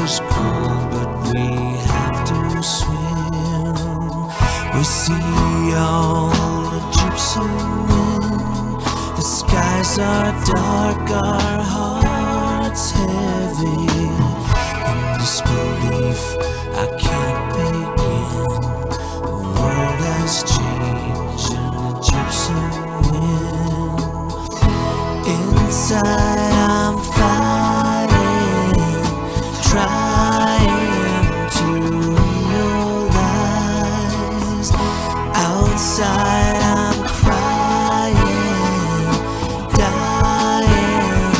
water's cold, but we have to swim. We see all the gypsum wind. The skies are dark, our hearts heavy. In disbelief, I can't begin. The world has changed in the gypsum wind. Inside I'm fighting, trying to realize. Outside I'm crying, dying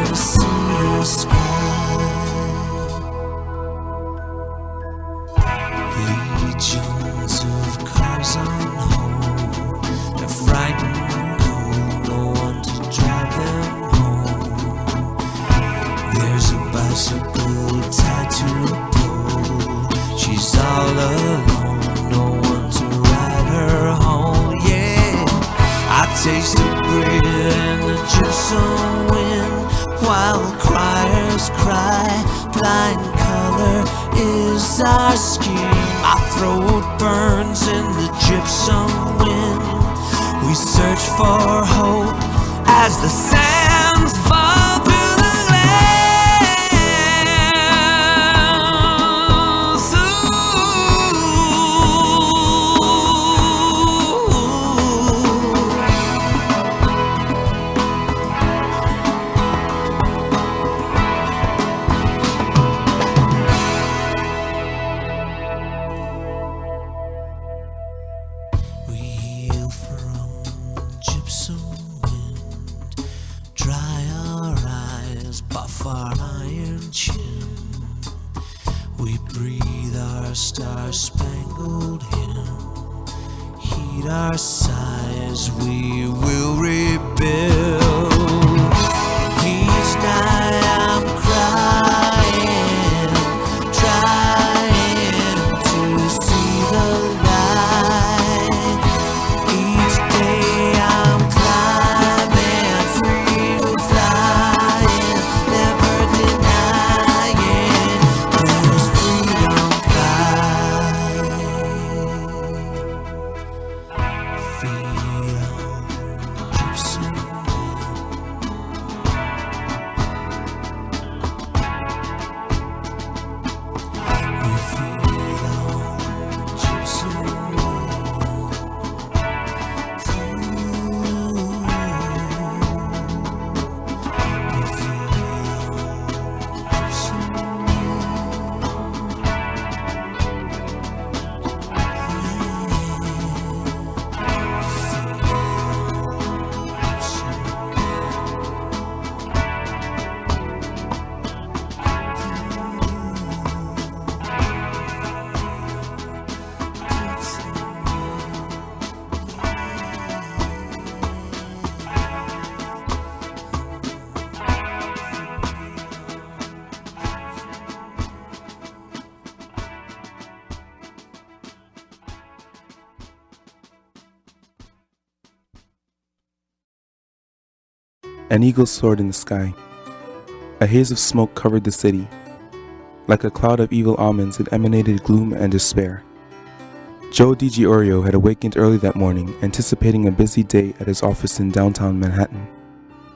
to see the sky. Legions of cars on hold, they're frightened and cold, no one to drive them home. There's a bicycle tied to a pole, she's all alone, no one to ride her home. Yeah, I taste the bread and the gypsum wind, while criers cry, blind color is our skin. Our throat burns in the gypsum wind. We search for hope as the sands fall through the glass. We heal from gypsum wind, dry our eyes, buff our iron chin. We breathe our star-spangled hymn, heed our sighs, we will rebuild. Each night I'm crying, trying to see the light. Each day I'm climbing, free flying, never denying, 'cause freedom flies. Feel gypsum wind. We feel gypsum wind. We feel gypsum An eagle soared in the sky. A haze of smoke covered the city. Like a cloud of evil omens, it emanated gloom and despair. Joe DiGiorio had awakened early that morning, anticipating a busy day at his office in downtown Manhattan.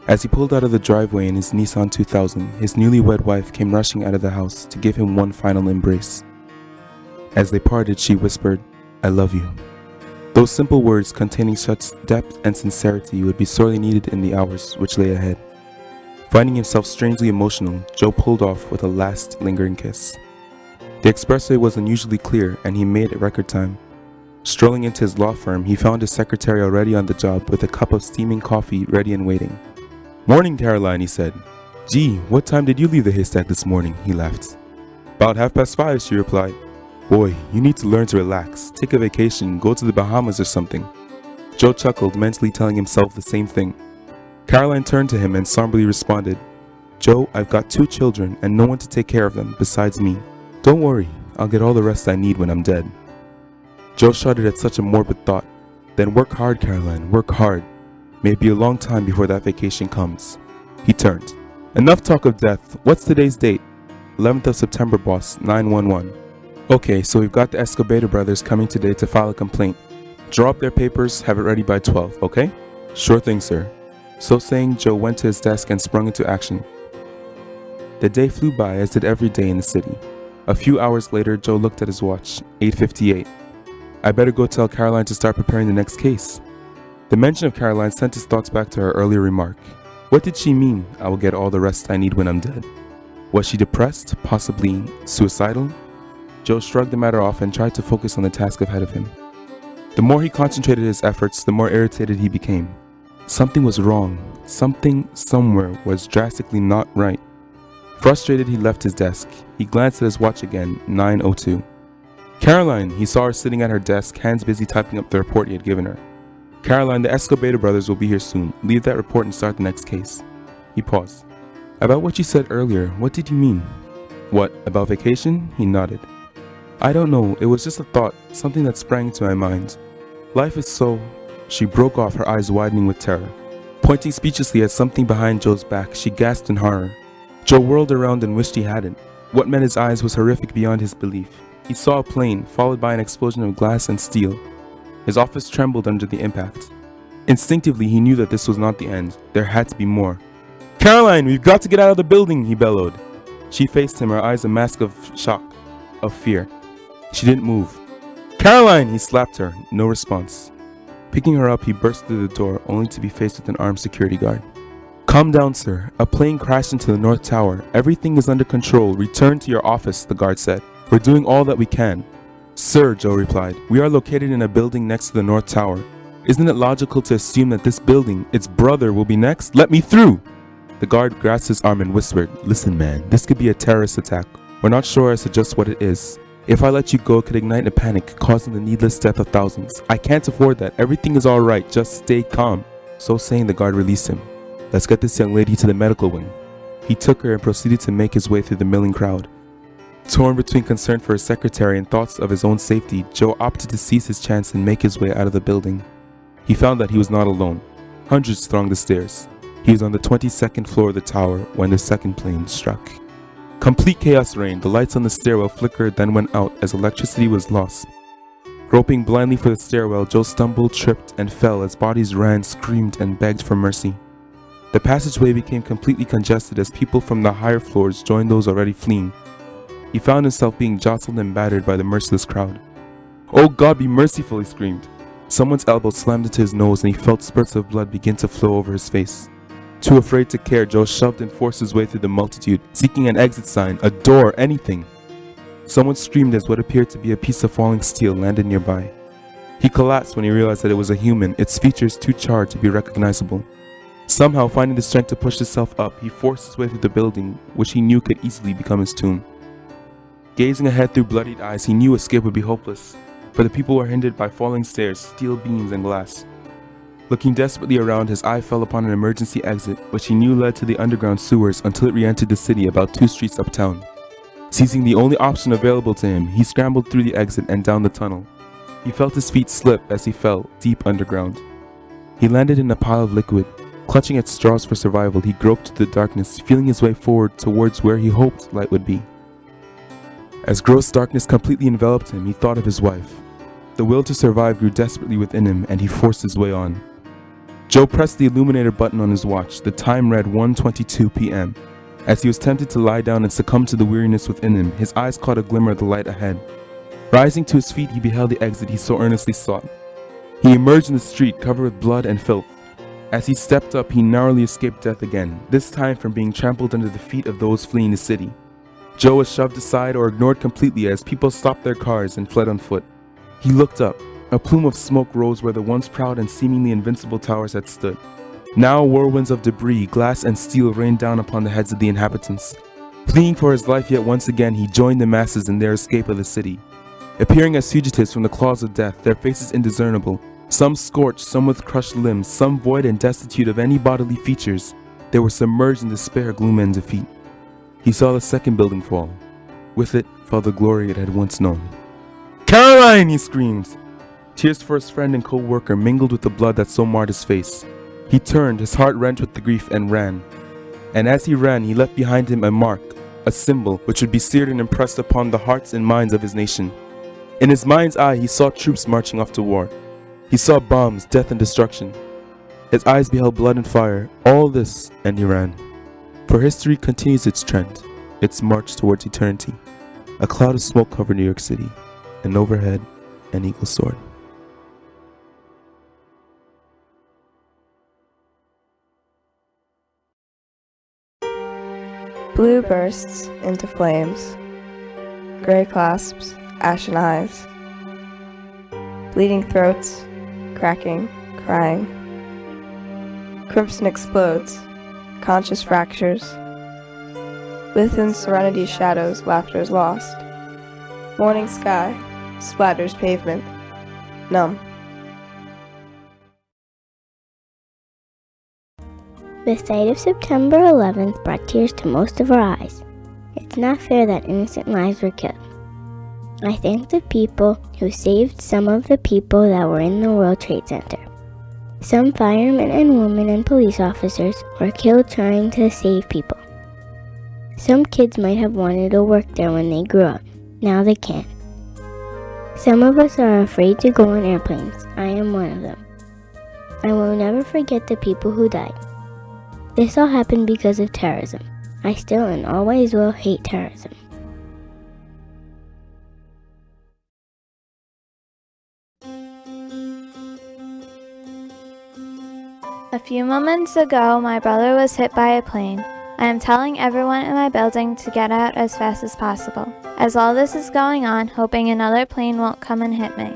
As he pulled out of the driveway in his Nissan 2000, his newlywed wife came rushing out of the house to give him one final embrace. As they parted, she whispered, "I love you." Those simple words containing such depth and sincerity would be sorely needed in the hours which lay ahead. Finding himself strangely emotional, Joe pulled off with a last lingering kiss. The expressway was unusually clear, and he made it record time. Strolling into his law firm, he found his secretary already on the job with a cup of steaming coffee ready and waiting. "Morning, Caroline," he said. "Gee, what time did you leave the haystack this morning?" he laughed. "About 5:30, she replied. "Boy, you need to learn to relax, take a vacation, go to the Bahamas or something." Joe chuckled, mentally telling himself the same thing. Caroline turned to him and somberly responded, "Joe, I've got 2 children and no one to take care of them besides me. Don't worry, I'll get all the rest I need when I'm dead." Joe shuddered at such a morbid thought. "Then work hard, Caroline, work hard. May be a long time before that vacation comes." He turned. "Enough talk of death. What's today's date?" 11th of September, boss, 911. Okay, so we've got the Escobedo brothers coming today to file a complaint. Draw up their papers, have it ready by 12, okay? Sure thing, sir. So saying, Joe went to his desk and sprung into action. The day flew by as did every day in the city. A few hours later, Joe looked at his watch, 8:58. I better go tell Caroline to start preparing the next case. The mention of Caroline sent his thoughts back to her earlier remark. What did she mean, I will get all the rest I need when I'm dead? Was she depressed, possibly suicidal? Joe shrugged the matter off and tried to focus on the task ahead of him. The more he concentrated his efforts, the more irritated he became. Something was wrong. Something somewhere was drastically not right. Frustrated, he left his desk. He glanced at his watch again, 9:02. Caroline! He saw her sitting at her desk, hands busy typing up the report he had given her. Caroline, the Escobedo brothers will be here soon. Leave that report and start the next case. He paused. About what you said earlier, what did you mean? What, about vacation? He nodded. I don't know, it was just a thought, something that sprang to my mind. Life is so... She broke off, her eyes widening with terror. Pointing speechlessly at something behind Joe's back, she gasped in horror. Joe whirled around and wished he hadn't. What met his eyes was horrific beyond his belief. He saw a plane, followed by an explosion of glass and steel. His office trembled under the impact. Instinctively, he knew that this was not the end. There had to be more. Caroline, we've got to get out of the building, he bellowed. She faced him, her eyes a mask of shock, of fear. She didn't move. Caroline, he slapped her. No response. Picking her up, he burst through the door, only to be faced with an armed security guard. Calm down, sir. A plane crashed into the North Tower. Everything is under control. Return to your office, the guard said. We're doing all that we can. Sir, Joe replied, we are located in a building next to the North Tower. Isn't it logical to assume that this building, its brother, will be next? Let me through! The guard grasped his arm and whispered, listen man, this could be a terrorist attack. We're not sure as to just what it is. If I let you go, it could ignite a panic, causing the needless death of thousands. I can't afford that. Everything is alright. Just stay calm. So saying, the guard released him. Let's get this young lady to the medical wing. He took her and proceeded to make his way through the milling crowd. Torn between concern for his secretary and thoughts of his own safety, Joe opted to seize his chance and make his way out of the building. He found that he was not alone. Hundreds thronged the stairs. He was on the 22nd floor of the tower when the second plane struck. Complete chaos reigned. The lights on the stairwell flickered, then went out as electricity was lost. Groping blindly for the stairwell, Joe stumbled, tripped, and fell as bodies ran, screamed, and begged for mercy. The passageway became completely congested as people from the higher floors joined those already fleeing. He found himself being jostled and battered by the merciless crowd. Oh God, be merciful, he screamed. Someone's elbow slammed into his nose and he felt spurts of blood begin to flow over his face. Too afraid to care, Joe shoved and forced his way through the multitude, seeking an exit sign, a door, anything. Someone screamed as what appeared to be a piece of falling steel landed nearby. He collapsed when he realized that it was a human, its features too charred to be recognizable. Somehow, finding the strength to push himself up, he forced his way through the building, which he knew could easily become his tomb. Gazing ahead through bloodied eyes, he knew escape would be hopeless, for the people were hindered by falling stairs, steel beams, and glass. Looking desperately around, his eye fell upon an emergency exit, which he knew led to the underground sewers until it re-entered the city about 2 streets uptown. Seizing the only option available to him, he scrambled through the exit and down the tunnel. He felt his feet slip as he fell, deep underground. He landed in a pile of liquid. Clutching at straws for survival, he groped through the darkness, feeling his way forward towards where he hoped light would be. As gross darkness completely enveloped him, he thought of his wife. The will to survive grew desperately within him, and he forced his way on. Joe pressed the illuminator button on his watch. The time read 1:22 p.m. As he was tempted to lie down and succumb to the weariness within him, his eyes caught a glimmer of the light ahead. Rising to his feet, he beheld the exit he so earnestly sought. He emerged in the street, covered with blood and filth. As he stepped up, he narrowly escaped death again, this time from being trampled under the feet of those fleeing the city. Joe was shoved aside or ignored completely as people stopped their cars and fled on foot. He looked up. A plume of smoke rose where the once proud and seemingly invincible towers had stood. Now whirlwinds of debris, glass and steel rained down upon the heads of the inhabitants. Fleeing for his life yet once again, he joined the masses in their escape of the city. Appearing as fugitives from the claws of death, their faces indiscernible, some scorched, some with crushed limbs, some void and destitute of any bodily features, they were submerged in despair, gloom, and defeat. He saw the second building fall. With it fell the glory it had once known. Caroline! He screamed. Tears for his friend and co-worker mingled with the blood that so marred his face. He turned, his heart rent with the grief, and ran. And as he ran, he left behind him a mark, a symbol which would be seared and impressed upon the hearts and minds of his nation. In his mind's eye, he saw troops marching off to war. He saw bombs, death, and destruction. His eyes beheld blood and fire, all this, and he ran. For history continues its trend, its march towards eternity. A cloud of smoke covered New York City, and overhead, an eagle's sword. Blue bursts into flames. Gray clasps, ashen eyes. Bleeding throats, cracking, crying. Crimson explodes, conscious fractures. Within serenity's shadows, laughter is lost. Morning sky splatters pavement, numb. The sight of September 11th brought tears to most of our eyes. It's not fair that innocent lives were killed. I thank the people who saved some of the people that were in the World Trade Center. Some firemen and women and police officers were killed trying to save people. Some kids might have wanted to work there when they grew up. Now they can't. Some of us are afraid to go on airplanes. I am one of them. I will never forget the people who died. This all happened because of terrorism. I still and always will hate terrorism. A few moments ago, my brother was hit by a plane. I am telling everyone in my building to get out as fast as possible. As all this is going on, hoping another plane won't come and hit me.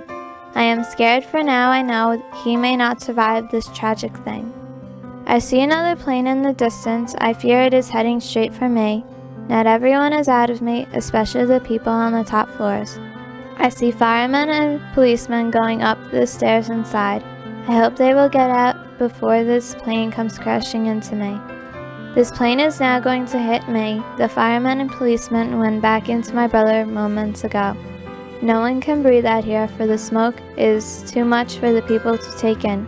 I am scared, for now I know he may not survive this tragic thing. I see another plane in the distance. I fear it is heading straight for me. Not everyone is out of me, especially the people on the top floors. I see firemen and policemen going up the stairs inside. I hope they will get out before this plane comes crashing into me. This plane is now going to hit me. The firemen and policemen went back into my brother moments ago. No one can breathe out here, for the smoke is too much for the people to take in.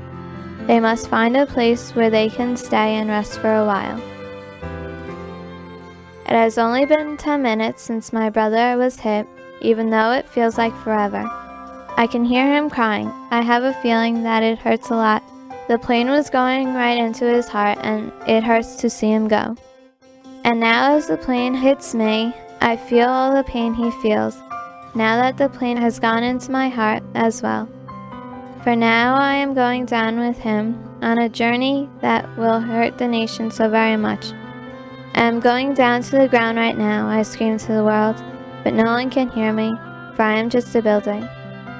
They must find a place where they can stay and rest for a while. It has only been 10 minutes since my brother was hit, even though it feels like forever. I can hear him crying. I have a feeling that it hurts a lot. The plane was going right into his heart, and it hurts to see him go. And now as the plane hits me, I feel all the pain he feels, now that the plane has gone into my heart as well. For now I am going down with him on a journey that will hurt the nation so very much. I am going down to the ground right now, I scream to the world, but no one can hear me, for I am just a building.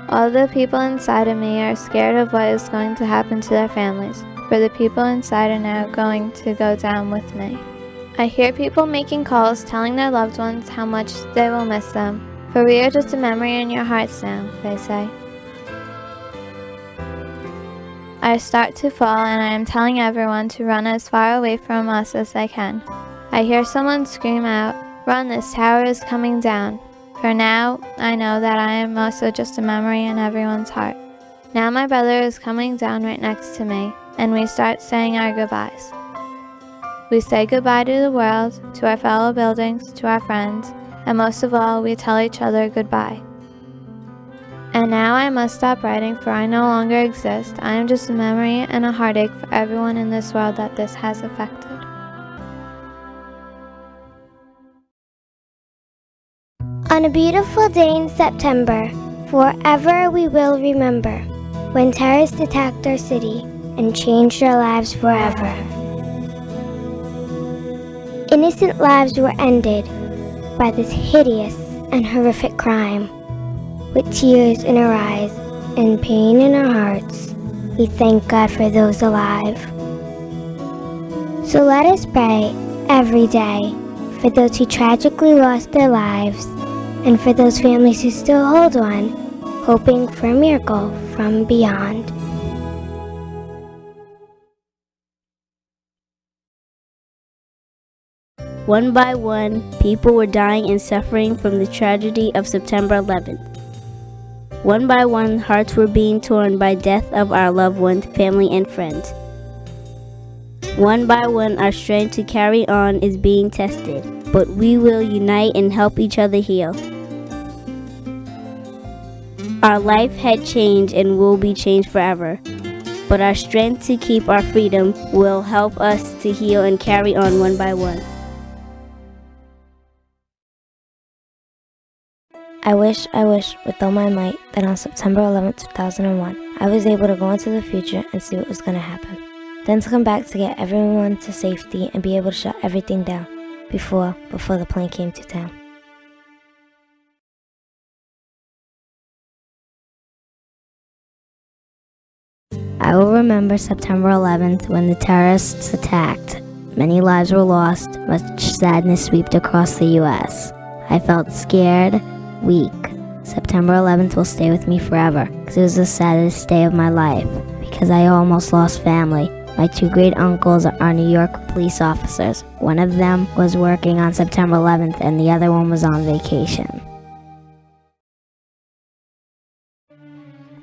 All the people inside of me are scared of what is going to happen to their families, for the people inside are now going to go down with me. I hear people making calls telling their loved ones how much they will miss them, for we are just a memory in your hearts now, they say. I start to fall, and I am telling everyone to run as far away from us as they can. I hear someone scream out, "Run, this tower is coming down." For now, I know that I am also just a memory in everyone's heart. Now my brother is coming down right next to me, and we start saying our goodbyes. We say goodbye to the world, to our fellow buildings, to our friends, and most of all, we tell each other goodbye. And now I must stop writing, for I no longer exist. I am just a memory and a heartache for everyone in this world that this has affected. On a beautiful day in September, forever we will remember when terrorists attacked our city and changed our lives forever. Innocent lives were ended by this hideous and horrific crime. With tears in our eyes and pain in our hearts, we thank God for those alive. So let us pray every day for those who tragically lost their lives and for those families who still hold on, hoping for a miracle from beyond. One by one, people were dying and suffering from the tragedy of September 11th. One by one, hearts were being torn by death of our loved ones, family, and friends. One by one, our strength to carry on is being tested. but we will unite and help each other heal. Our life had changed and will be changed forever, but our strength to keep our freedom will help us to heal and carry on one by one. I wish with all my might that on September 11, 2001, I was able to go into the future and see what was going to happen. Then to come back to get everyone to safety and be able to shut everything down before the plane came to town. I will remember September 11th when the terrorists attacked. Many lives were lost, much sadness swept across the U.S. I felt scared, weak. September 11th will stay with me forever because it was the saddest day of my life because I almost lost family. My two great uncles are New York police officers. One of them was working on September 11th and the other one was on vacation.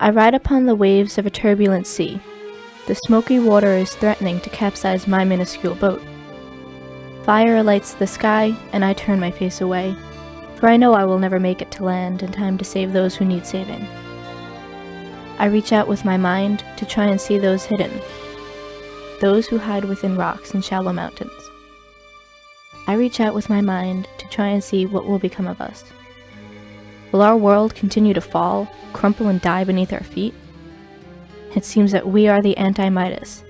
I ride upon the waves of a turbulent sea. The smoky water is threatening to capsize my minuscule boat. Fire lights the sky, and I turn my face away, for I know I will never make it to land in time to save those who need saving. I reach out with my mind to try and see those hidden, those who hide within rocks and shallow mountains. I reach out with my mind to try and see what will become of us. Will our world continue to fall, crumple, and die beneath our feet? It seems that we are the anti-Midas.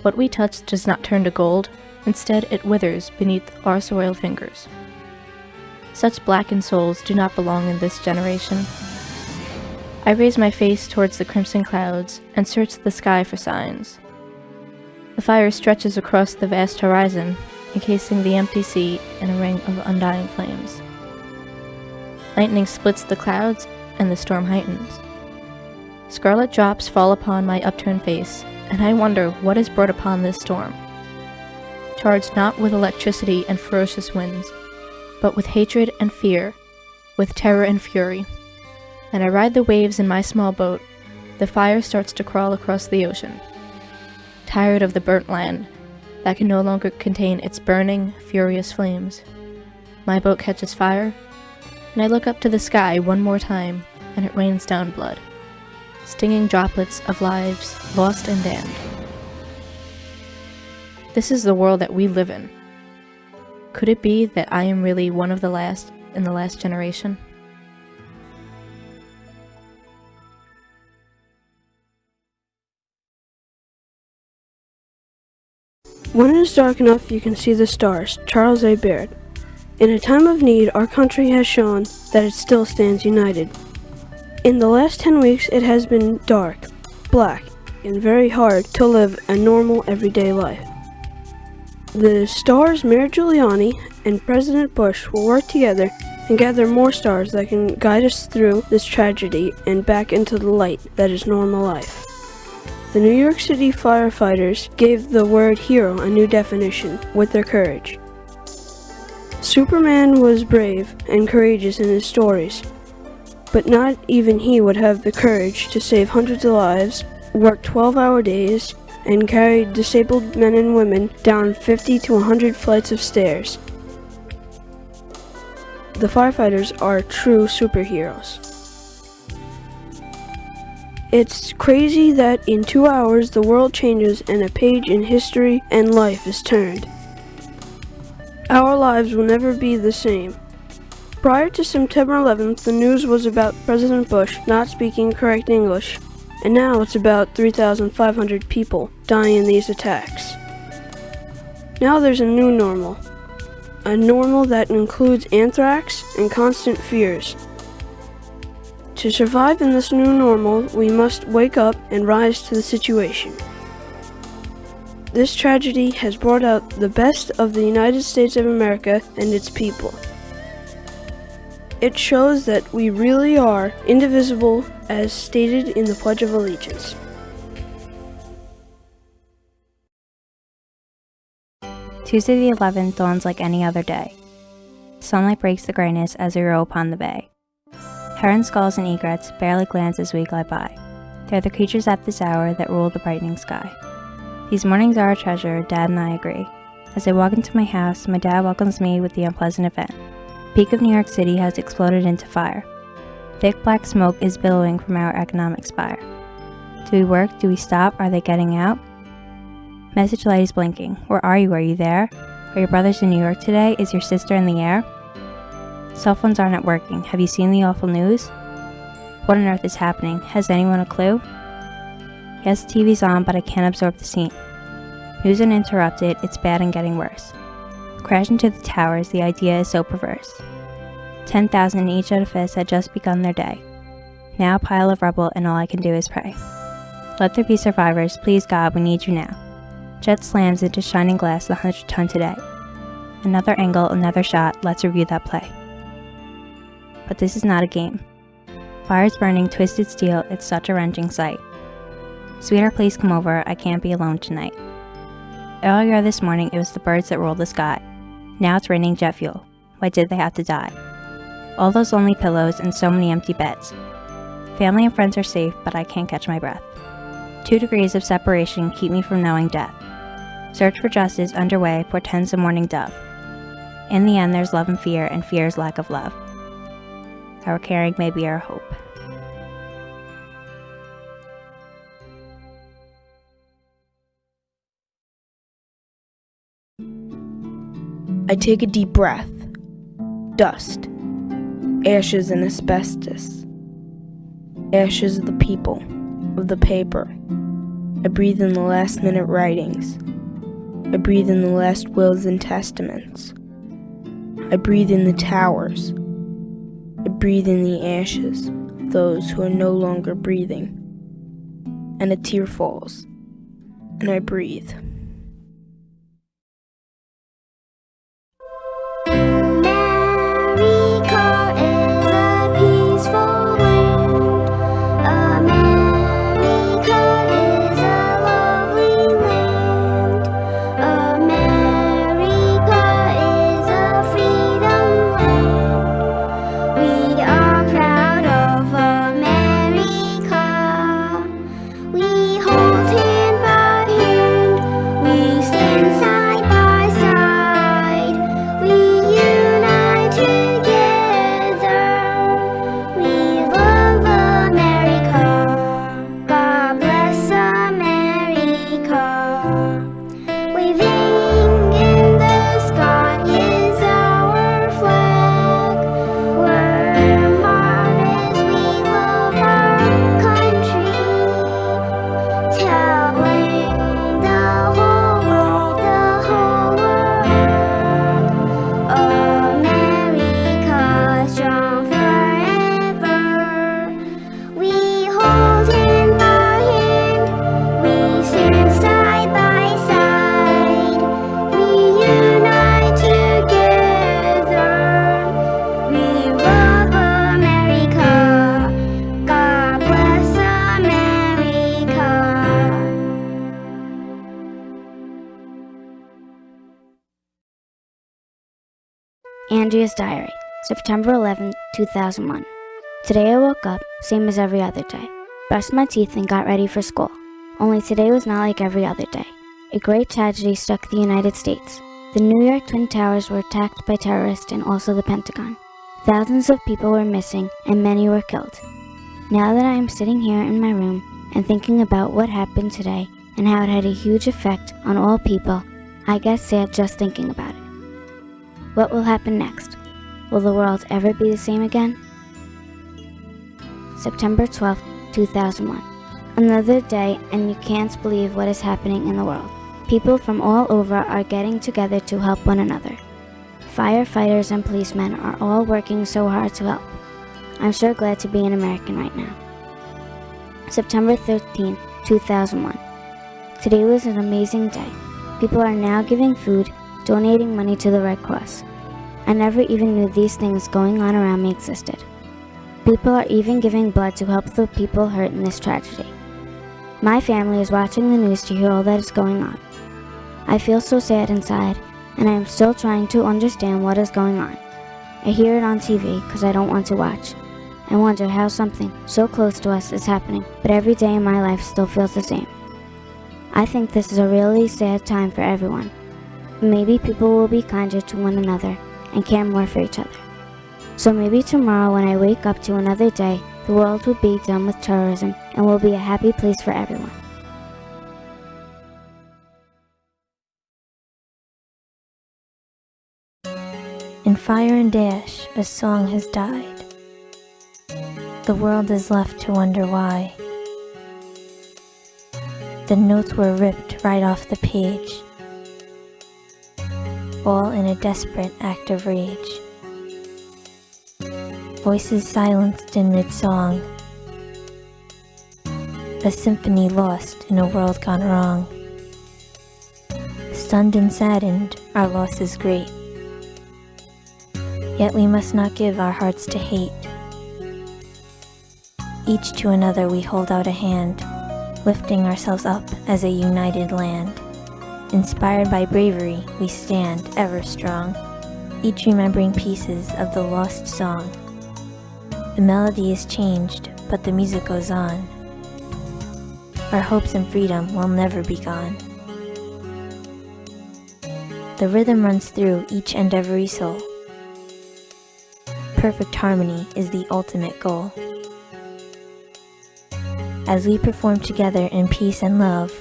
What we touch does not turn to gold, instead it withers beneath our soiled fingers. Such blackened souls do not belong in this generation. I raise my face towards the crimson clouds and search the sky for signs. The fire stretches across the vast horizon, encasing the empty sea in a ring of undying flames. Lightning splits the clouds, and the storm heightens. Scarlet drops fall upon my upturned face, and I wonder what is brought upon this storm. Charged not with electricity and ferocious winds, but with hatred and fear, with terror and fury. And I ride the waves in my small boat. The fire starts to crawl across the ocean. Tired of the burnt land that can no longer contain its burning, furious flames, my boat catches fire, and I look up to the sky one more time, and it rains down blood, stinging droplets of lives lost and damned. This is the world that we live in. Could it be that I am really one of the last in the last generation? When it is dark enough, you can see the stars. Charles A. Baird. In a time of need, our country has shown that it still stands united. In the last 10 weeks, it has been dark, black, and very hard to live a normal, everyday life. The stars Mayor Giuliani and President Bush will work together and gather more stars that can guide us through this tragedy and back into the light that is normal life. The New York City firefighters gave the word hero a new definition with their courage. Superman was brave and courageous in his stories, but not even he would have the courage to save hundreds of lives, work 12-hour days, and carry disabled men and women down 50 to 100 flights of stairs. The firefighters are true superheroes. It's crazy that in 2 hours the world changes and a page in history and life is turned. Our lives will never be the same. Prior to September 11th, the news was about President Bush not speaking correct English, and now it's about 3,500 people dying in these attacks. Now there's a new normal. A normal that includes anthrax and constant fears. To survive in this new normal, we must wake up and rise to the situation. This tragedy has brought out the best of the United States of America and its people. It shows that we really are indivisible as stated in the Pledge of Allegiance. Tuesday the 11th dawns like any other day. Sunlight breaks the grayness as we row upon the bay. Herons, gulls, and egrets barely glance as we glide by. They're the creatures at this hour that rule the brightening sky. These mornings are a treasure, Dad and I agree. As I walk into my house, my dad welcomes me with the unpleasant event. The peak of New York City has exploded into fire. Thick black smoke is billowing from our economic spire. Do we work? Do we stop? Are they getting out? Message light is blinking. Where are you? Are you there? Are your brothers in New York today? Is your sister in the air? Cell phones are not working. Have you seen the awful news? What on earth is happening? Has anyone a clue? Yes, the TV's on, but I can't absorb the scene. News uninterrupted, it's bad and getting worse. Crash into the towers, the idea is so perverse. 10,000 in each edifice had just begun their day. Now a pile of rubble and all I can do is pray. Let there be survivors, please God, we need you now. Jet slams into shining glass the 100-ton today. Another angle, another shot, let's review that play. But this is not a game. Fire's burning, twisted steel, it's such a wrenching sight. Sweetheart, please come over, I can't be alone tonight. Earlier this morning, it was the birds that ruled the sky. Now it's raining jet fuel. Why did they have to die? All those lonely pillows and so many empty beds. Family and friends are safe, but I can't catch my breath. 2 degrees of separation keep me from knowing death. Search for justice underway portends a morning dove. In the end, there's love and fear's lack of love. Our caring may be our hope. I take a deep breath. Dust. Ashes and asbestos. Ashes of the people, of the paper. I breathe in the last-minute writings. I breathe in the last wills and testaments. I breathe in the towers. I breathe in the ashes of those who are no longer breathing. And a tear falls, and I breathe. Andrea's Diary, September 11, 2001. Today I woke up, same as every other day. Brushed my teeth and got ready for school. Only today was not like every other day. A great tragedy struck the United States. The New York Twin Towers were attacked by terrorists and also the Pentagon. Thousands of people were missing and many were killed. Now that I am sitting here in my room and thinking about what happened today and how it had a huge effect on all people, I get sad just thinking about it. What will happen next? Will the world ever be the same again? September 12, 2001. Another day, and you can't believe what is happening in the world. People from all over are getting together to help one another. Firefighters and policemen are all working so hard to help. I'm sure glad to be an American right now. September 13, 2001. Today was an amazing day. People are now giving food, donating money to the Red Cross. I never even knew these things going on around me existed. People are even giving blood to help the people hurt in this tragedy. My family is watching the news to hear all that is going on. I feel so sad inside, and I am still trying to understand what is going on. I hear it on TV because I don't want to watch. I wonder how something so close to us is happening, but every day in my life still feels the same. I think this is a really sad time for everyone. maybe people will be kinder to one another and care more for each other. So maybe tomorrow when I wake up to another day, the world will be done with terrorism and will be a happy place for everyone. In fire and dash, a song has died. The world is left to wonder why. The notes were ripped right off the page, all in a desperate act of rage. Voices silenced in mid-song, a symphony lost in a world gone wrong. Stunned and saddened, our loss is great. Yet we must not give our hearts to hate. Each to another we hold out a hand, lifting ourselves up as a united land. Inspired by bravery, we stand ever strong, each remembering pieces of the lost song. The melody is changed, but the music goes on. Our hopes and freedom will never be gone. The rhythm runs through each and every soul. Perfect harmony is the ultimate goal. As we perform together in peace and love,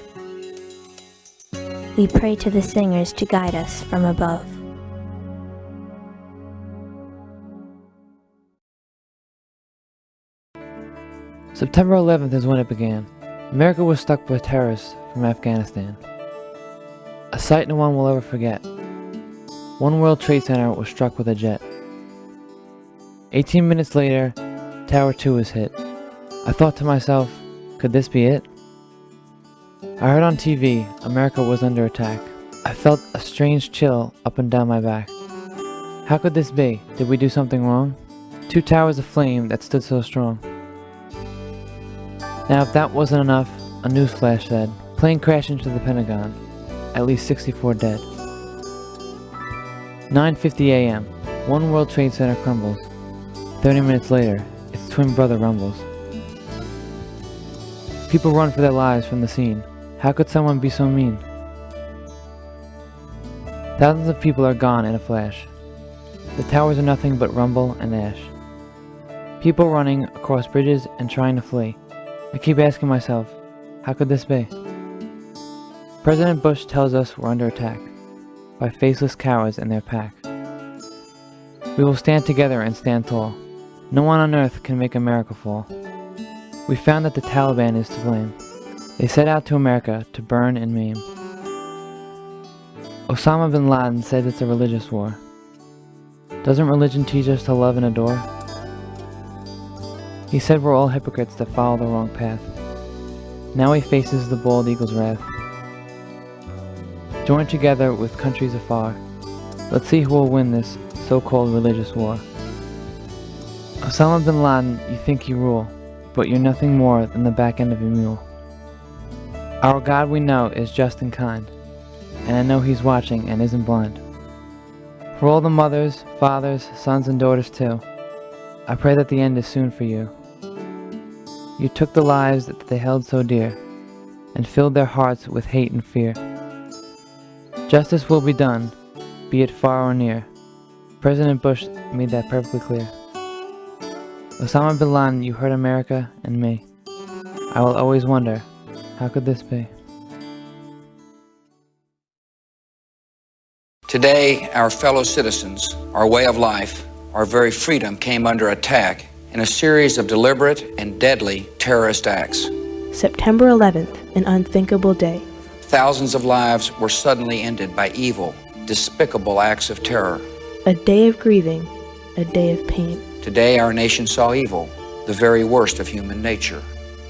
we pray to the singers to guide us from above. September 11th is when it began. America was struck by terrorists from Afghanistan. A sight no one will ever forget. One World Trade Center was struck with a jet. 18 minutes later, Tower 2 was hit. I thought to myself, could this be it? I heard on TV, America was under attack. I felt a strange chill up and down my back. How could this be? Did we do something wrong? 2 towers of flame that stood so strong. Now if that wasn't enough, a news flash said, plane crashed into the Pentagon. At least 64 dead. 9:50 a.m. One World Trade Center crumbles. 30 minutes later, its twin brother rumbles. People run for their lives from the scene. How could someone be so mean? Thousands of people are gone in a flash. The towers are nothing but rumble and ash. People running across bridges and trying to flee. I keep asking myself, how could this be? President Bush tells us we're under attack by faceless cowards and their pack. We will stand together and stand tall. No one on earth can make America fall. We found that the Taliban is to blame. They set out to America to burn and maim. Osama bin Laden said it's a religious war. Doesn't religion teach us to love and adore? He said we're all hypocrites that follow the wrong path. Now he faces the bald eagle's wrath. Join together with countries afar. Let's see who will win this so-called religious war. Osama bin Laden, you think you rule, but you're nothing more than the back end of a mule. Our God we know is just and kind, and I know He's watching and isn't blind. For all the mothers, fathers, sons and daughters too, I pray that the end is soon for you. You took the lives that they held so dear, and filled their hearts with hate and fear. Justice will be done, be it far or near. President Bush made that perfectly clear. Osama bin Laden, you hurt America and me. I will always wonder, how could this be? Today, our fellow citizens, our way of life, our very freedom came under attack in a series of deliberate and deadly terrorist acts. September 11th, an unthinkable day. Thousands of lives were suddenly ended by evil, despicable acts of terror. A day of grieving, a day of pain. Today, our nation saw evil, the very worst of human nature.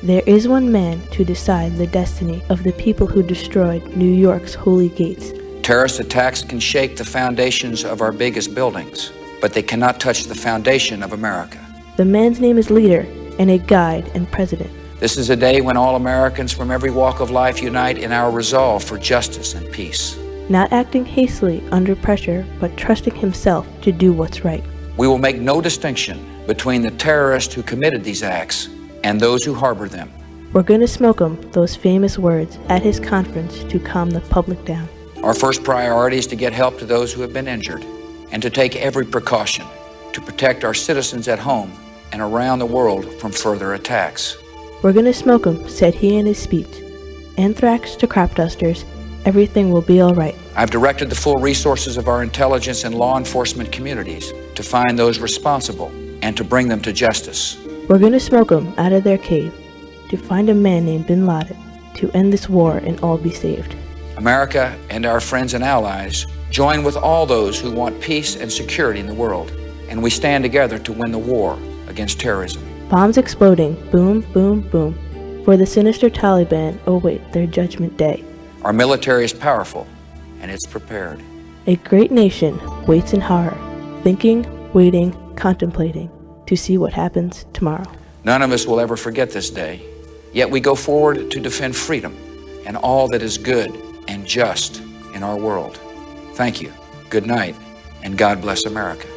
There is one man to decide the destiny of the people who destroyed New York's holy gates. Terrorist attacks can shake the foundations of our biggest buildings, but they cannot touch the foundation of America. The man's name is leader and a guide and president. This is a day when all Americans from every walk of life unite in our resolve for justice and peace. Not acting hastily under pressure, but trusting himself to do what's right. We will make no distinction between the terrorists who committed these acts and those who harbor them. We're gonna smoke him those famous words at his conference to calm the public down. Our first priority is to get help to those who have been injured and to take every precaution to protect our citizens at home and around the world from further attacks. We're gonna smoke 'em, said he in his speech. Anthrax to crop dusters, everything will be all right. I've directed the full resources of our intelligence and law enforcement communities to find those responsible and to bring them to justice. We're gonna smoke 'em out of their cave, to find a man named Bin Laden, to end this war and all be saved. America and our friends and allies join with all those who want peace and security in the world, and we stand together to win the war against terrorism. Bombs exploding, boom, boom, boom. For the sinister Taliban await their judgment day. Our military is powerful, and it's prepared. A great nation waits in horror, thinking, waiting, contemplating, to see what happens tomorrow. None of us will ever forget this day, yet we go forward to defend freedom and all that is good and just in our world. Thank you, good night, and God bless America.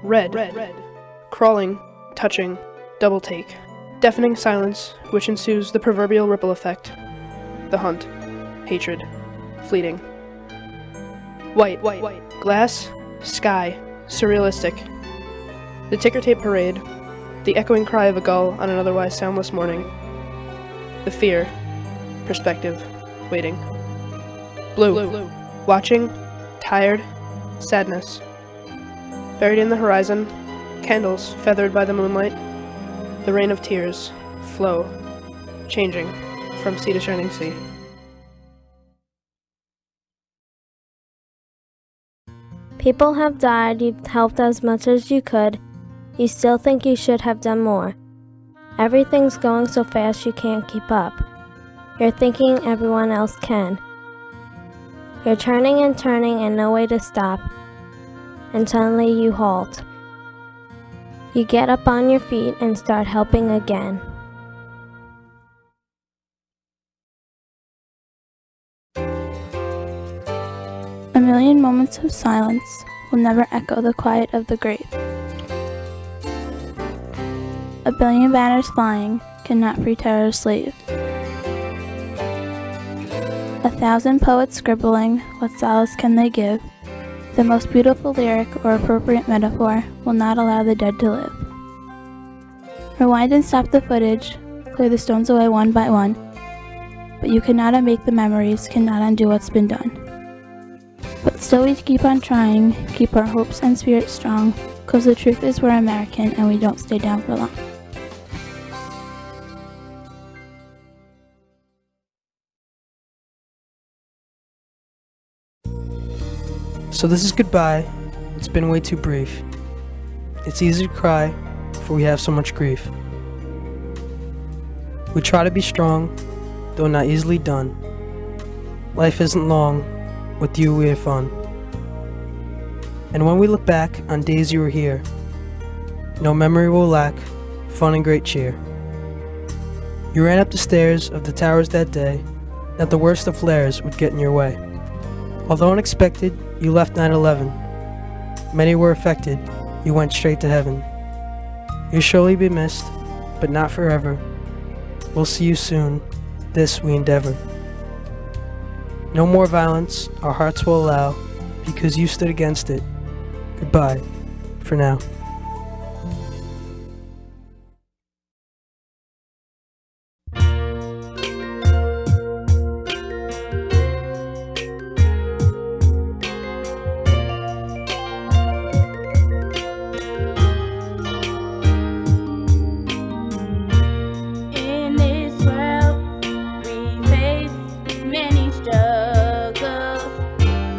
Red. Crawling, touching, double take. Deafening silence, which ensues the proverbial ripple effect. The hunt. Hatred. Fleeting. White. Glass. Sky. Surrealistic. The ticker tape parade. The echoing cry of a gull on an otherwise soundless morning. The fear. Perspective. Waiting. Blue. Watching. Tired. Sadness. Buried in the horizon. Candles feathered by the moonlight. The rain of tears. Flow. Changing from sea to shining sea. People have died, you've helped as much as you could. You still think you should have done more. Everything's going so fast you can't keep up. You're thinking everyone else can. You're turning and no way to stop. And suddenly you halt. You get up on your feet and start helping again. A million moments of silence will never echo the quiet of the grave. A billion banners flying cannot free terror's slave. 1,000 poets scribbling, what solace can they give? The most beautiful lyric or appropriate metaphor will not allow the dead to live. Rewind and stop the footage, clear the stones away one by one, but you cannot unmake the memories, cannot undo what's been done. But still we keep on trying, keep our hopes and spirits strong, 'cause the truth is we're American and we don't stay down for long. So this is goodbye. It's been way too brief. It's easy to cry, for we have so much grief. We try to be strong, though not easily done. Life isn't long, with you we have fun. And when we look back on days you were here, no memory will lack fun and great cheer. You ran up the stairs of the towers that day, that the worst of flares would get in your way. Although unexpected, you left 9/11. Many were affected, you went straight to heaven. You'll surely be missed, but not forever. We'll see you soon, this we endeavor. No more violence, our hearts will allow, because you stood against it. Goodbye, for now.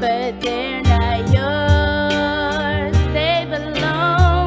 But they're not yours, they belong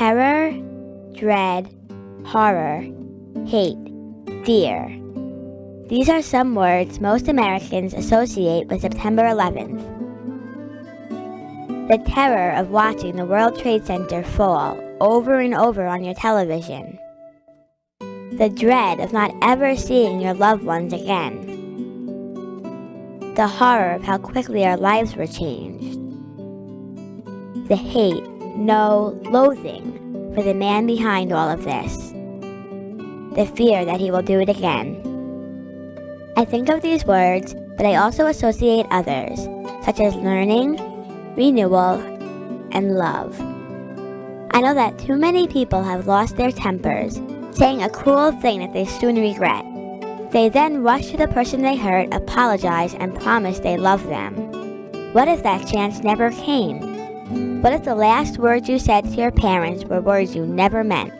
terror, dread, horror, hate, fear. These are some words most Americans associate with September 11th. The terror of watching the World Trade Center fall over and over on your television. The dread of not ever seeing your loved ones again. The horror of how quickly our lives were changed. The hate, no, loathing for the man behind all of this. The fear that he will do it again. I think of these words, but I also associate others, such as learning, renewal, and love. I know that too many people have lost their tempers, saying a cruel thing that they soon regret. They then rush to the person they hurt, apologize, and promise they love them. What if that chance never came? What if the last words you said to your parents were words you never meant?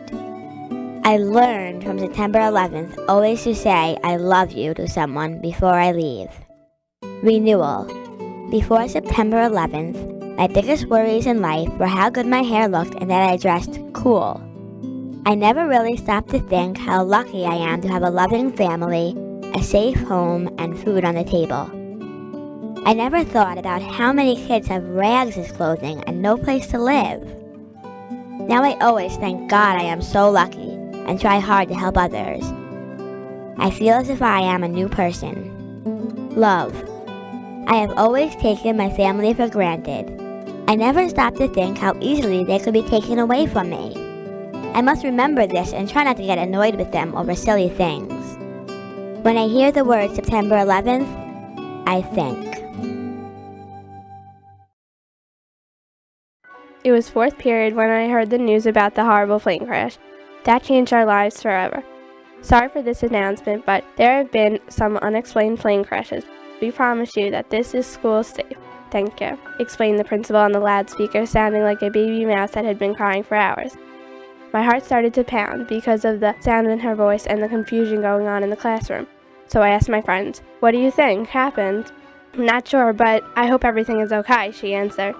I learned from September 11th always to say I love you to someone before I leave. Renewal. Before September 11th, my biggest worries in life were how good my hair looked and that I dressed cool. I never really stopped to think how lucky I am to have a loving family, a safe home, and food on the table. I never thought about how many kids have rags as clothing and no place to live. Now I always thank God I am so lucky and try hard to help others. I feel as if I am a new person. Love. I have always taken my family for granted. I never stopped to think how easily they could be taken away from me. I must remember this and try not to get annoyed with them over silly things. When I hear the word September 11th, I think. It was fourth period when I heard the news about the horrible plane crash. That changed our lives forever. Sorry for this announcement, but there have been some unexplained plane crashes. We promise you that this is school safe. Thank you, explained the principal on the loudspeaker, sounding like a baby mouse that had been crying for hours. My heart started to pound because of the sound in her voice and the confusion going on in the classroom. So I asked my friends, "What do you think happened?" "Not sure, but I hope everything is okay," she answered.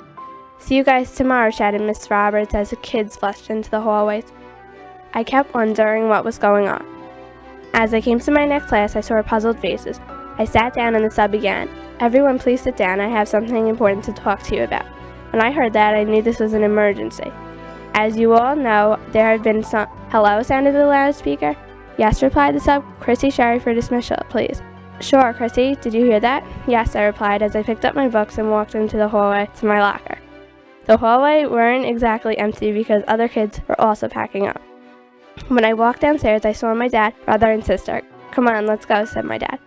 "See you guys tomorrow," shouted Miss Roberts as the kids flushed into the hallways. I kept wondering what was going on. As I came to my next class, I saw puzzled faces. I sat down and the sub began. "Everyone please sit down, I have something important to talk to you about." When I heard that, I knew this was an emergency. As you all know, there had been some— "Hello," sounded the loudspeaker. "Yes," replied the sub. "Chrissy Sherry for dismissal, please." "Sure, Chrissy, did you hear that?" "Yes," I replied as I picked up my books and walked into the hallway to my locker. The hallway weren't exactly empty because other kids were also packing up. When I walked downstairs, I saw my dad, brother, and sister. "Come on, let's go," said my dad.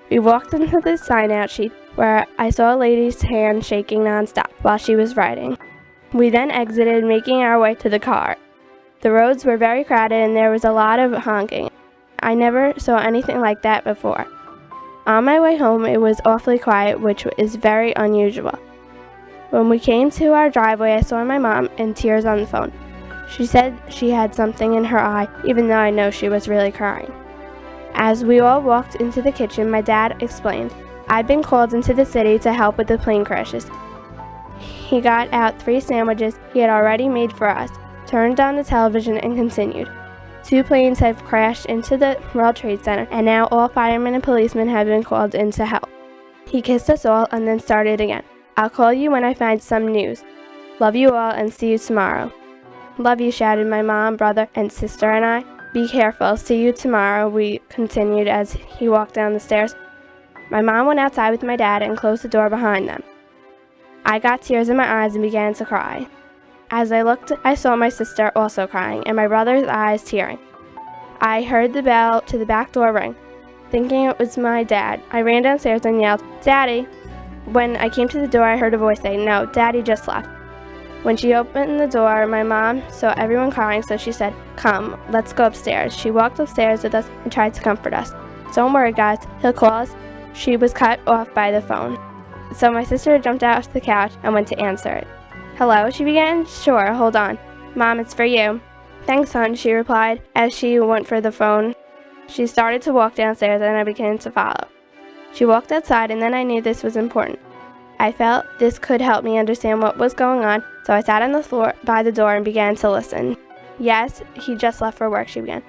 We walked into the sign-out sheet where I saw a lady's hand shaking nonstop while she was writing. We then exited, making our way to the car. The roads were very crowded and there was a lot of honking. I never saw anything like that before. On my way home, it was awfully quiet, which is very unusual. When we came to our driveway, I saw my mom in tears on the phone. She said she had something in her eye, even though I know she was really crying. As we all walked into the kitchen, my dad explained, "I'd been called into the city to help with the plane crashes." He got out 3 sandwiches he had already made for us, turned on the television, and continued. 2 planes have crashed into the World Trade Center, and now all firemen and policemen have been called in to help. He kissed us all and then started again. "I'll call you when I find some news. Love you all and see you tomorrow." "Love you," shouted my mom, brother, and sister and I. "Be careful. See you tomorrow," we continued as he walked down the stairs. My mom went outside with my dad and closed the door behind them. I got tears in my eyes and began to cry. As I looked, I saw my sister also crying and my brother's eyes tearing. I heard the bell to the back door ring. Thinking it was my dad, I ran downstairs and yelled, "Daddy!" When I came to the door, I heard a voice say, "No, Daddy just left." When she opened the door, my mom saw everyone crying, so she said, "Come, let's go upstairs." She walked upstairs with us and tried to comfort us. "Don't worry, guys, he'll call us." She was cut off by the phone. So my sister jumped out of the couch and went to answer it. "Hello," she began. "Sure, hold on. Mom, it's for you." "Thanks, hon," she replied as she went for the phone. She started to walk downstairs and I began to follow. She walked outside and then I knew this was important. I felt this could help me understand what was going on, so I sat on the floor by the door and began to listen. Yes, he just left for work, she began.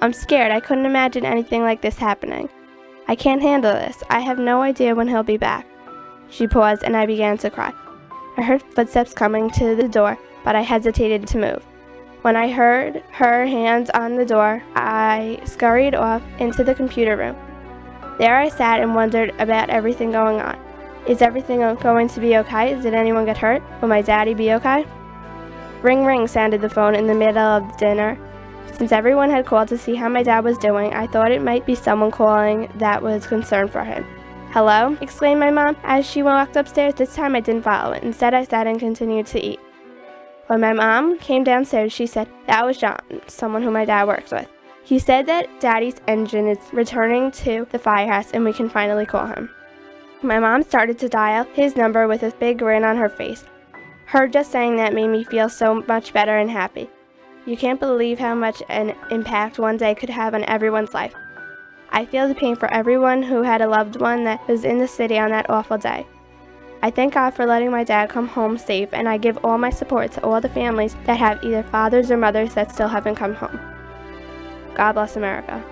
I'm scared. I couldn't imagine anything like this happening. I can't handle this. I have no idea when he'll be back. She paused and I began to cry. I heard footsteps coming to the door, but I hesitated to move. When I heard her hands on the door, I scurried off into the computer room. There I sat and wondered about everything going on. Is everything going to be okay? Did anyone get hurt? Will my daddy be okay? Ring ring sounded the phone in the middle of dinner. Since everyone had called to see how my dad was doing, I thought it might be someone calling that was concerned for him. Hello? Exclaimed my mom as she walked upstairs. This time I didn't follow it. Instead, I sat and continued to eat. When my mom came downstairs, she said, that was John, someone who my dad works with. He said that Daddy's engine is returning to the firehouse and we can finally call him. My mom started to dial his number with a big grin on her face. Her just saying that made me feel so much better and happy. You can't believe how much an impact one day could have on everyone's life. I feel the pain for everyone who had a loved one that was in the city on that awful day. I thank God for letting my dad come home safe, and I give all my support to all the families that have either fathers or mothers that still haven't come home. God bless America.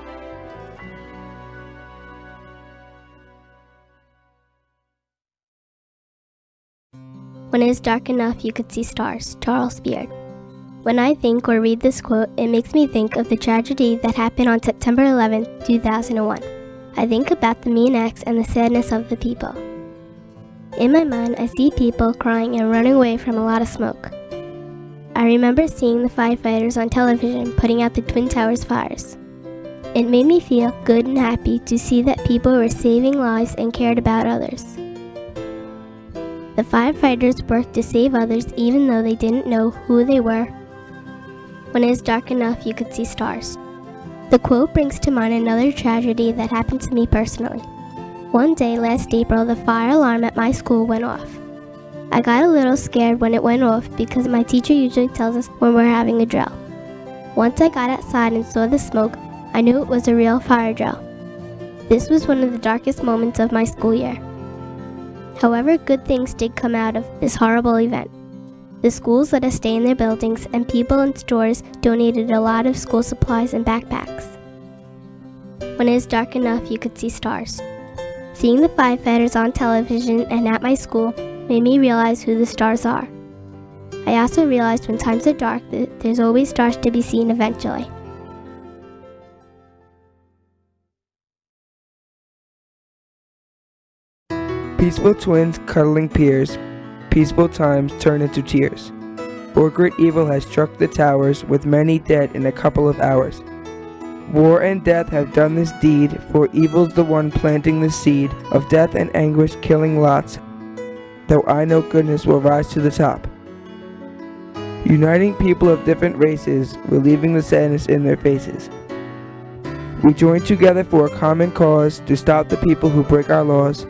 When it is dark enough, you could see stars. Charles Beard. When I think or read this quote, it makes me think of the tragedy that happened on September 11, 2001. I think about the mean acts and the sadness of the people. In my mind, I see people crying and running away from a lot of smoke. I remember seeing the firefighters on television putting out the Twin Towers fires. It made me feel good and happy to see that people were saving lives and cared about others. The firefighters worked to save others even though they didn't know who they were. When it is dark enough, you could see stars. The quote brings to mind another tragedy that happened to me personally. One day last April, the fire alarm at my school went off. I got a little scared when it went off because my teacher usually tells us when we're having a drill. Once I got outside and saw the smoke, I knew it was a real fire drill. This was one of the darkest moments of my school year. However, good things did come out of this horrible event. The schools let us stay in their buildings, and people in stores donated a lot of school supplies and backpacks. When it is dark enough, you could see stars. Seeing the firefighters on television and at my school made me realize who the stars are. I also realized when times are dark that there's always stars to be seen eventually. Peaceful twins cuddling peers, peaceful times turn into tears. For great evil has struck the towers, with many dead in a couple of hours. War and death have done this deed, for evil's the one planting the seed of death and anguish, killing lots, though I know goodness will rise to the top. Uniting people of different races, relieving the sadness in their faces. We join together for a common cause, to stop the people who break our laws.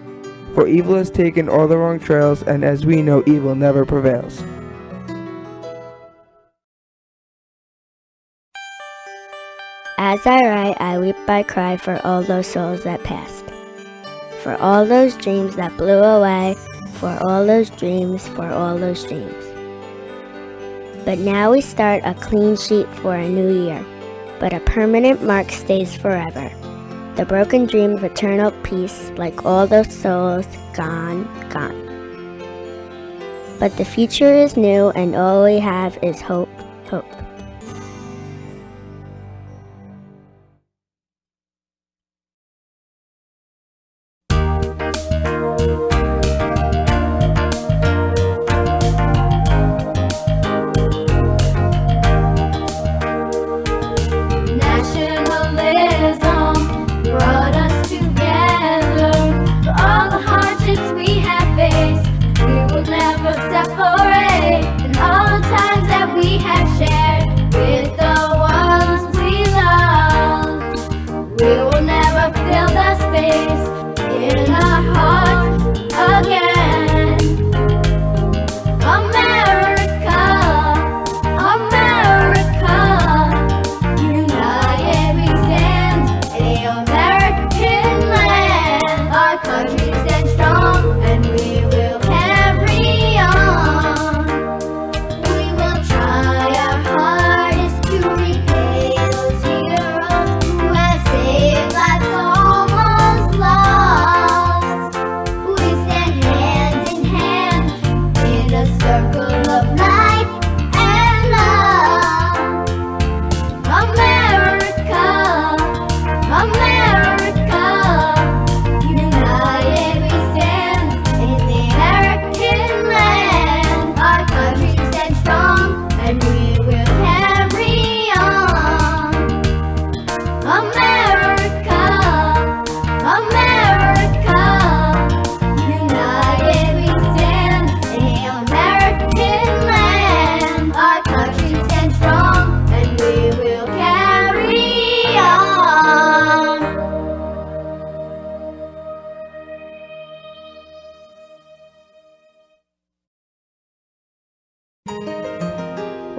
For evil has taken all the wrong trails, and as we know, evil never prevails. As I write, I weep, I cry for all those souls that passed. For all those dreams that blew away, for all those dreams, for all those dreams. But now we start a clean sheet for a new year, but a permanent mark stays forever. The broken dream of eternal peace, like all those souls, gone, gone. But the future is new, and all we have is hope, hope. Country stand strong, and we will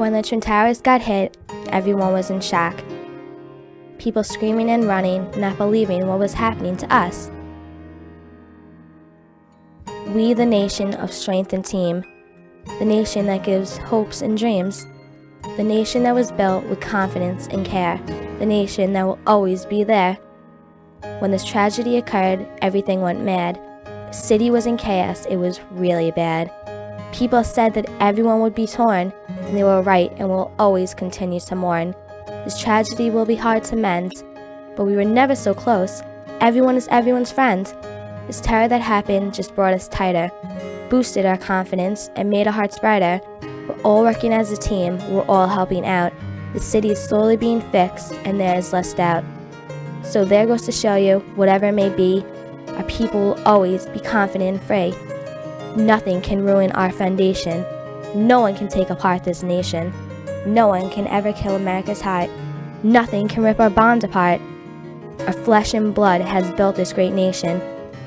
When the Twin Towers got hit, everyone was in shock. People screaming and running, not believing what was happening to us. We, the nation of strength and team, the nation that gives hopes and dreams, the nation that was built with confidence and care, the nation that will always be there. When this tragedy occurred, everything went mad. The city was in chaos. It was really bad. People said that everyone would be torn, and they were right and will always continue to mourn. This tragedy will be hard to mend, but we were never so close. Everyone is everyone's friend. This terror that happened just brought us tighter, boosted our confidence, and made our hearts brighter. We're all working as a team, we're all helping out. The city is slowly being fixed, and there is less doubt. So there goes to show you, whatever it may be, our people will always be confident and free. Nothing can ruin our foundation. No one can take apart this nation. No one can ever kill America's heart. Nothing can rip our bonds apart. Our flesh and blood has built this great nation.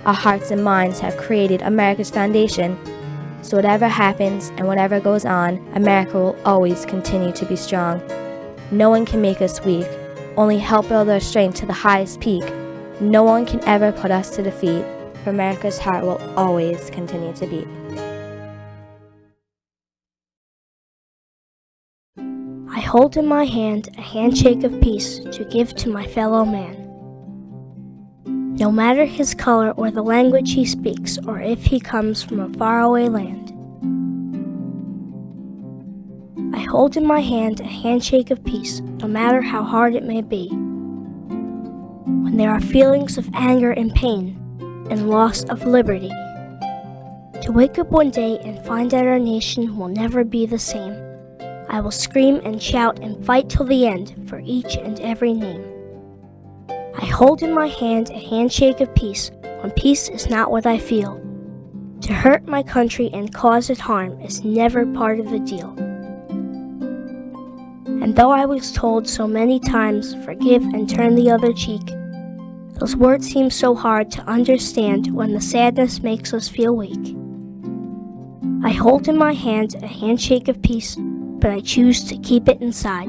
Our hearts and minds have created America's foundation. So whatever happens and whatever goes on, America will always continue to be strong. No one can make us weak, only help build our strength to the highest peak. No one can ever put us to defeat, for America's heart will always continue to beat. I hold in my hand a handshake of peace to give to my fellow man. No matter his color or the language he speaks, or if he comes from a faraway land. I hold in my hand a handshake of peace, no matter how hard it may be. When there are feelings of anger and pain, and loss of liberty. To wake up one day and find that our nation will never be the same. I will scream and shout and fight till the end for each and every name. I hold in my hand a handshake of peace when peace is not what I feel. To hurt my country and cause it harm is never part of the deal. And though I was told so many times, forgive and turn the other cheek, those words seem so hard to understand when the sadness makes us feel weak. I hold in my hand a handshake of peace, but I choose to keep it inside.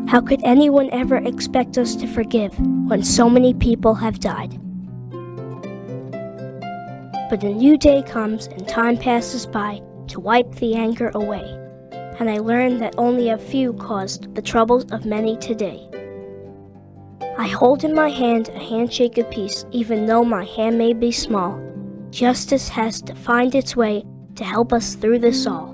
How could anyone ever expect us to forgive when so many people have died? But a new day comes and time passes by to wipe the anger away, and I learn that only a few caused the troubles of many today. I hold in my hand a handshake of peace, even though my hand may be small. Justice has to find its way to help us through this all.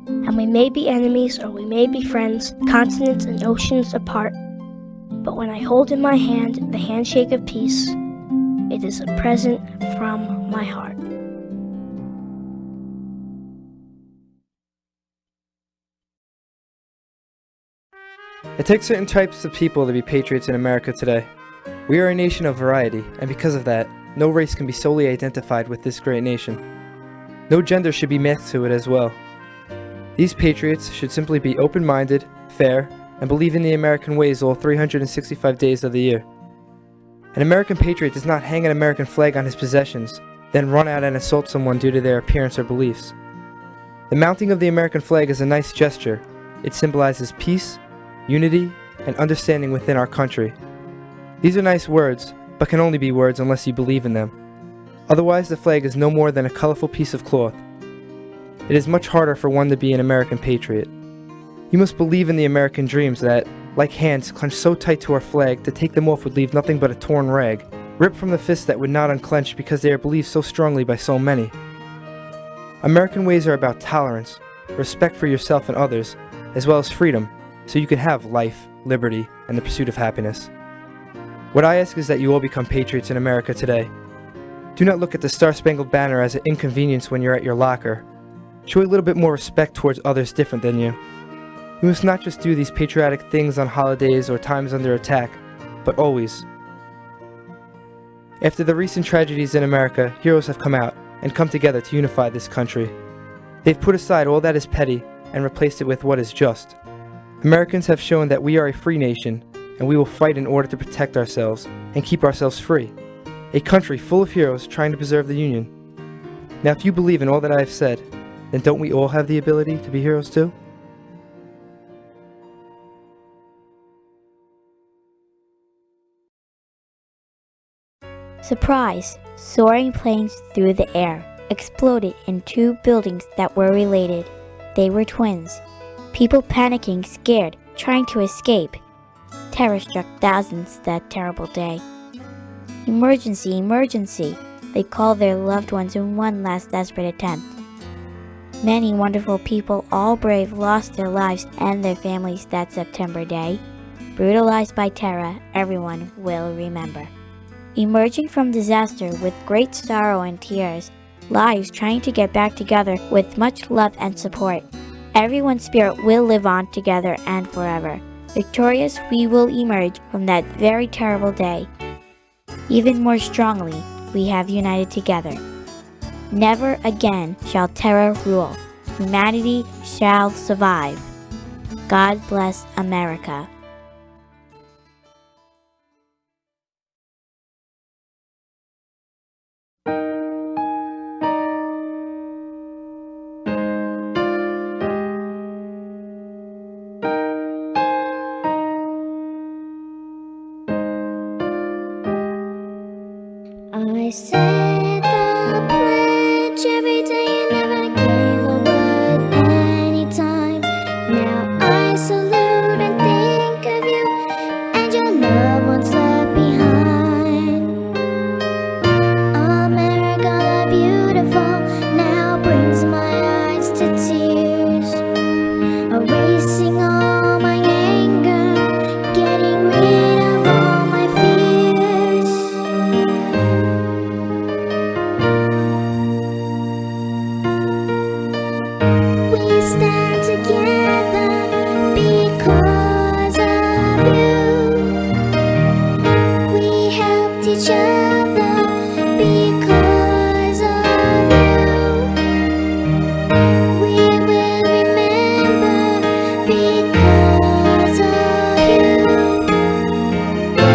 And we may be enemies or we may be friends, continents and oceans apart. But when I hold in my hand the handshake of peace, it is a present from my heart. It takes certain types of people to be patriots in America today. We are a nation of variety, and because of that, no race can be solely identified with this great nation. No gender should be mixed to it as well. These patriots should simply be open-minded, fair, and believe in the American ways all 365 days of the year. An American patriot does not hang an American flag on his possessions, then run out and assault someone due to their appearance or beliefs. The mounting of the American flag is a nice gesture. It symbolizes peace, unity, and understanding within our country. These are nice words, but can only be words unless you believe in them. Otherwise, the flag is no more than a colorful piece of cloth. It is much harder for one to be an American patriot. You must believe in the American dreams that, like hands clenched so tight to our flag, to take them off would leave nothing but a torn rag, ripped from the fist that would not unclench because they are believed so strongly by so many. American ways are about tolerance, respect for yourself and others, as well as freedom, so you can have life, liberty, and the pursuit of happiness. What I ask is that you all become patriots in America today. Do not look at the Star-Spangled Banner as an inconvenience when you're at your locker. Show a little bit more respect towards others different than you. You must not just do these patriotic things on holidays or times under attack, but always. After the recent tragedies in America, heroes have come out and come together to unify this country. They've put aside all that is petty and replaced it with what is just. Americans have shown that we are a free nation, and we will fight in order to protect ourselves and keep ourselves free. A country full of heroes trying to preserve the Union. Now, if you believe in all that I have said, then don't we all have the ability to be heroes too? Surprise! Soaring planes through the air exploded in two buildings that were related. They were twins. People panicking, scared, trying to escape. Terror struck thousands that terrible day. Emergency, emergency! They called their loved ones in one last desperate attempt. Many wonderful people, all brave, lost their lives and their families that September day. Brutalized by terror, everyone will remember. Emerging from disaster with great sorrow and tears, lives trying to get back together with much love and support. Everyone's spirit will live on together and forever. Victorious we will emerge from that very terrible day. Even more strongly, we have united together. Never again shall terror rule. Humanity shall survive. God bless America. I said the pledge every day and never gave a word anytime. Now I salute and think of you and your loved ones left behind. America the beautiful now brings my eyes to tears, erasing all my anger, getting rid of all my fears. We stand together because of you. We helped each other because of you. We will remember because of you. We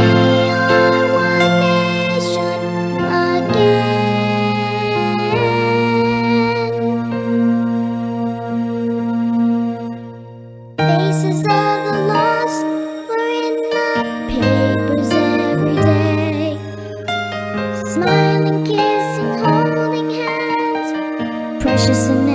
are one nation again. Faces of the lost were in the papers every day. Smiling, kissing, holding hands, precious and